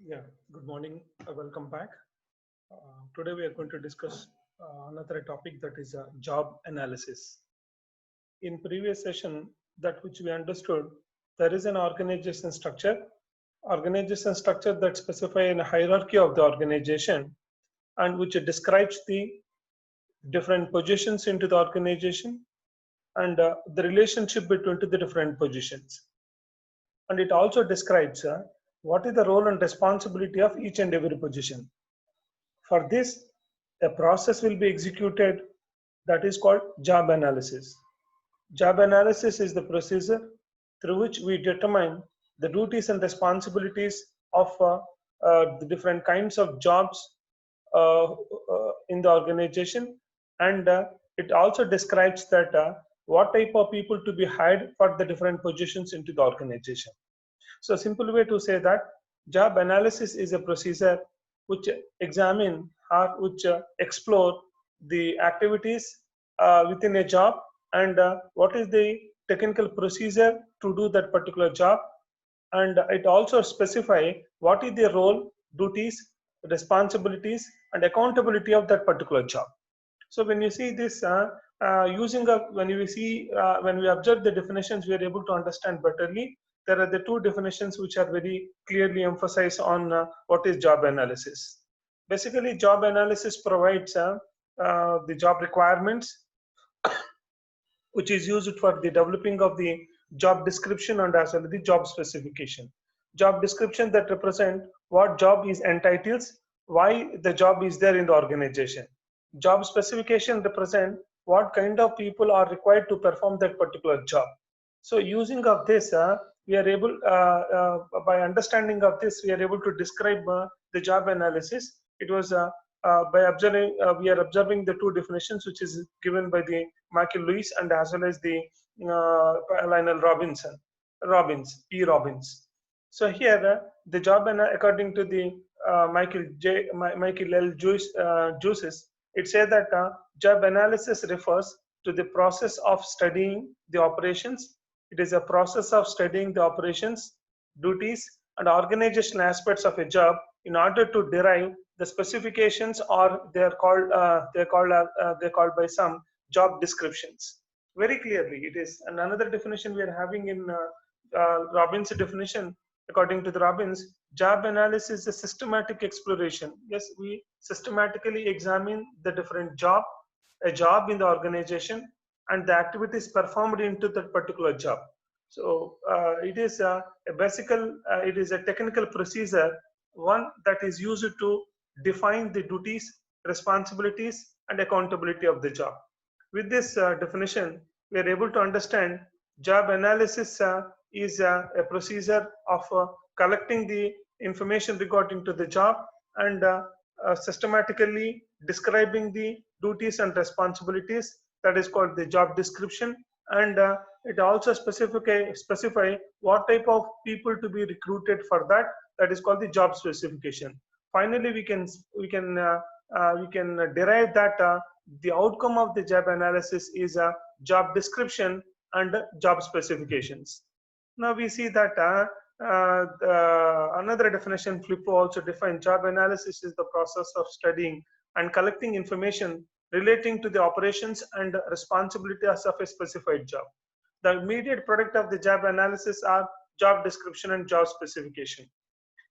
Yeah, good morning. Welcome back. Today we are going to discuss another topic that is job analysis. In previous session, that which we understood, there is an organization structure that specify a hierarchy of the organization and which describes the different positions into the organization and the relationship between the different positions. And it also describes what is the role and responsibility of each and every position. For this, a process will be executed that is called job analysis. Job analysis is the procedure through which we determine the duties and responsibilities of the different kinds of jobs in the organization, and it also describes that what type of people to be hired for the different positions into the organization. So a simple way to say that job analysis is a procedure which examine or which explore the activities within a job and what is the technical procedure to do that particular job, and it also specify what is the role, duties, responsibilities and accountability of that particular job. So when you see this using a when we observe the definitions, we are able to understand betterly. There are the two definitions which are very clearly emphasized on what is job analysis. Basically, job analysis provides the job requirements, which is used for the developing of the job description and as well as the job specification. Job description that represent what job is entitles, why the job is there in the organization. Job specification represent what kind of people are required to perform that particular job. So using of this, we are able, by understanding of this, we are able to describe the job analysis. It was by observing, we are observing the two definitions, which is given by the Michael Lewis and as well as the Lionel Robbins, E. Robbins. So here, the job, according to the Michael L. Juices, it says that job analysis refers to the process of studying the operations. It is a process of studying the operations, duties, and organizational aspects of a job in order to derive the specifications, or they're called by some job descriptions. Very clearly, it is. And another definition we are having in Robbins' definition, according to the Robbins, job analysis is a systematic exploration. Yes, we systematically examine the different a job in the organization and the activities performed into that particular job. So it is a technical procedure, one that is used to define the duties, responsibilities, and accountability of the job. With this definition, we are able to understand job analysis is a procedure of collecting the information regarding to the job and systematically describing the duties and responsibilities, that is called the job description, and it also specify what type of people to be recruited for that, that is called the job specification. Finally, we can derive that the outcome of the job analysis is a job description and job specifications. Now we see that another definition, Flippo also defined job analysis is the process of studying and collecting information relating to the operations and responsibilities of a specified job. The immediate product of the job analysis are job description and job specification.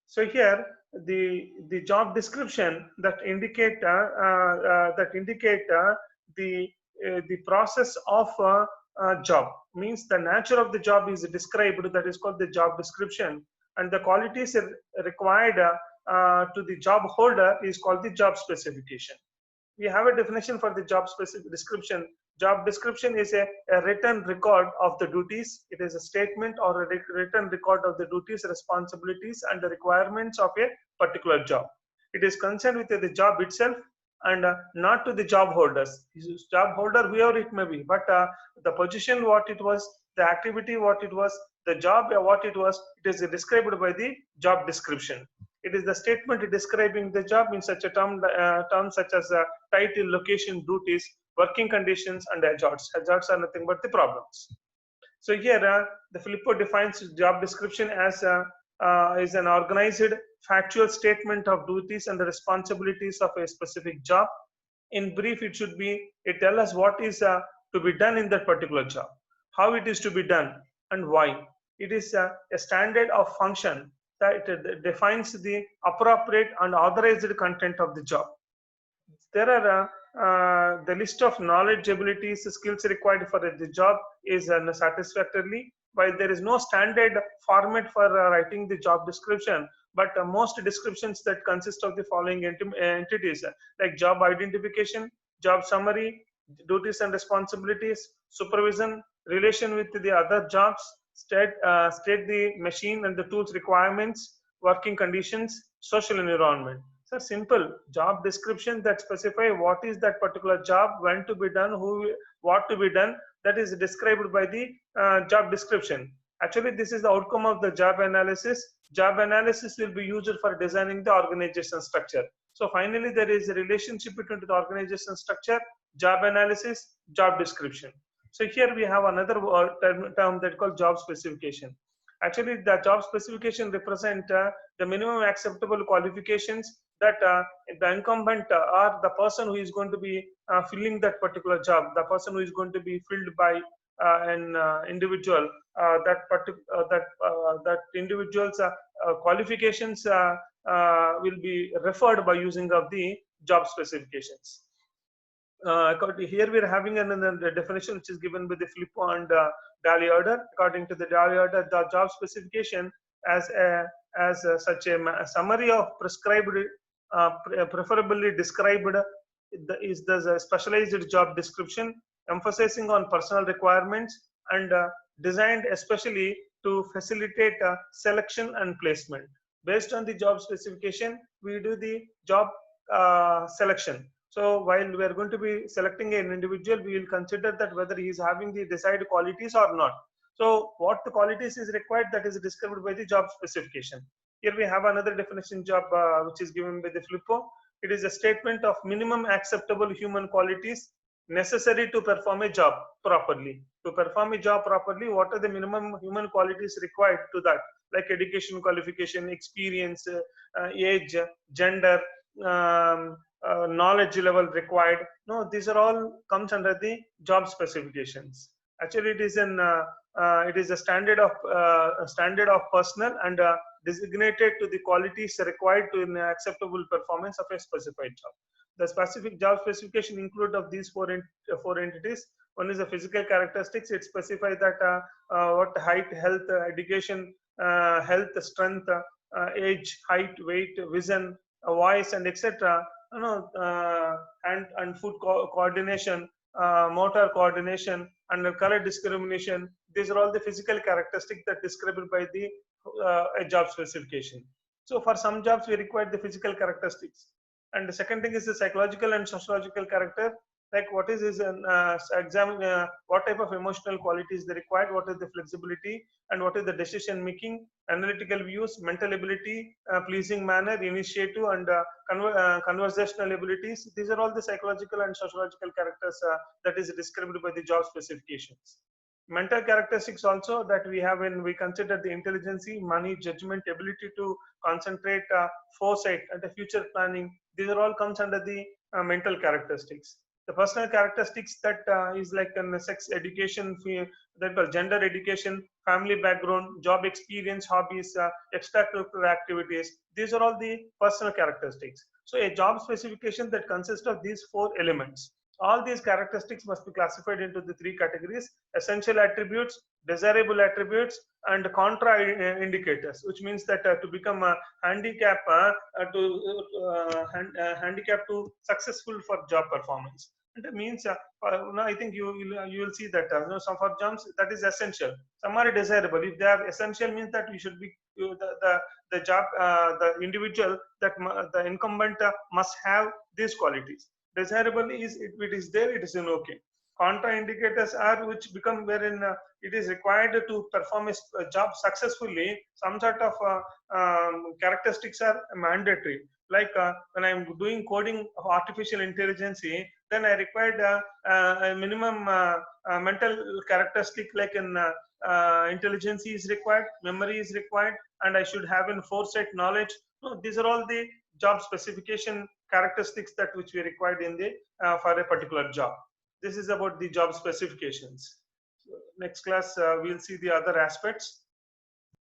So here the job description that indicate the process of job, means the nature of the job is described, that is called the job description, and the qualities required to the job holder is called the job specification. We have a definition for the job specific description. Job description is a written record of the duties. It is a statement or a written record of the duties, responsibilities, and the requirements of a particular job. It is concerned with the job itself and not to the job holders. Job holder, whoever it may be, but the position, what it was, the activity, what it was, the job, what it was, it is described by the job description. It is the statement describing the job in such a terms such as title, location, duties, working conditions, and hazards. Hazards are nothing but the problems. So here, the Filippo defines job description as is an organized factual statement of duties and the responsibilities of a specific job. In brief, it tells us what is to be done in that particular job, how it is to be done, and why. It is a standard of function that defines the appropriate and authorized content of the job. There are the list of knowledge, abilities, skills required for the job is satisfactorily. While there is no standard format for writing the job description, but most descriptions that consist of the following entities like job identification, job summary, duties and responsibilities, supervision, relation with the other jobs, state the machine and the tools requirements, working conditions, social environment. So simple job description that specify what is that particular job, when to be done, what to be done. That is described by the job description. Actually, this is the outcome of the job analysis. Job analysis will be used for designing the organization structure. So finally, there is a relationship between the organization structure, job analysis, job description. So here we have another term that called job specification. Actually, the job specification represent the minimum acceptable qualifications that the incumbent or the person who is going to be filling that particular job, the person who is going to be filled by an individual, that individual's qualifications will be referred by using of the job specifications. Here we are having another definition which is given by the Filippo and Daly-Edgar. According to the Daly-Edgar, the job specification as such a summary of prescribed, preferably described, is the specialized job description, emphasizing on personal requirements and designed especially to facilitate selection and placement. Based on the job specification, we do the job selection. So while we are going to be selecting an individual, we will consider that whether he is having the desired qualities or not. So what the qualities is required, that is described by the job specification. Here we have another definition job which is given by the Filippo. It is a statement of minimum acceptable human qualities necessary to perform a job properly. To perform a job properly, what are the minimum human qualities required to that? Like education qualification, experience, age, gender, knowledge level required. No, these are all comes under the job specifications. Actually, it is a standard of personnel and designated to the qualities required to an acceptable performance of a specified job. The specific job specification include of these four entities. One is the physical characteristics. It specifies that what height, health, education, health, strength, age, height, weight, vision, voice, and etc. Hand and foot coordination, motor coordination, and color discrimination. These are all the physical characteristics that described by the a job specification. So for some jobs, we require the physical characteristics. And the second thing is the psychological and sociological character. Like what is examine what type of emotional qualities they required, what is the flexibility, and what is the decision making, analytical views, mental ability, pleasing manner, initiative, and conversational abilities. These are all the psychological and sociological characters that is described by the job specifications. Mental characteristics also that we have when we consider the intelligence, money, judgment, ability to concentrate, foresight, and the future planning. These are all comes under the mental characteristics. The personal characteristics that is like sex, education, that gender, education, family background, job experience, hobbies, extracurricular activities. These are all the personal characteristics. So a job specification that consists of these four elements. All these characteristics must be classified into the three categories: essential attributes, desirable attributes, and contra indicators, which means that to become a handicap handicap to successful for job performance. And that means I think you will see that some for jobs that is essential, some are desirable. If they are essential, means that we should be the job the individual that the incumbent must have these qualities. Desirable is if it is there, it is an okay. Contra indicators are which become wherein it is required to perform a job successfully. Some sort of characteristics are mandatory. Like when I'm doing coding of artificial intelligence, then I required a minimum mental characteristic like in intelligence is required, memory is required, and I should have in foresight knowledge. No, these are all the job specification characteristics that which we required in the for a particular job. This is about the job specifications. So next class we'll see the other aspects.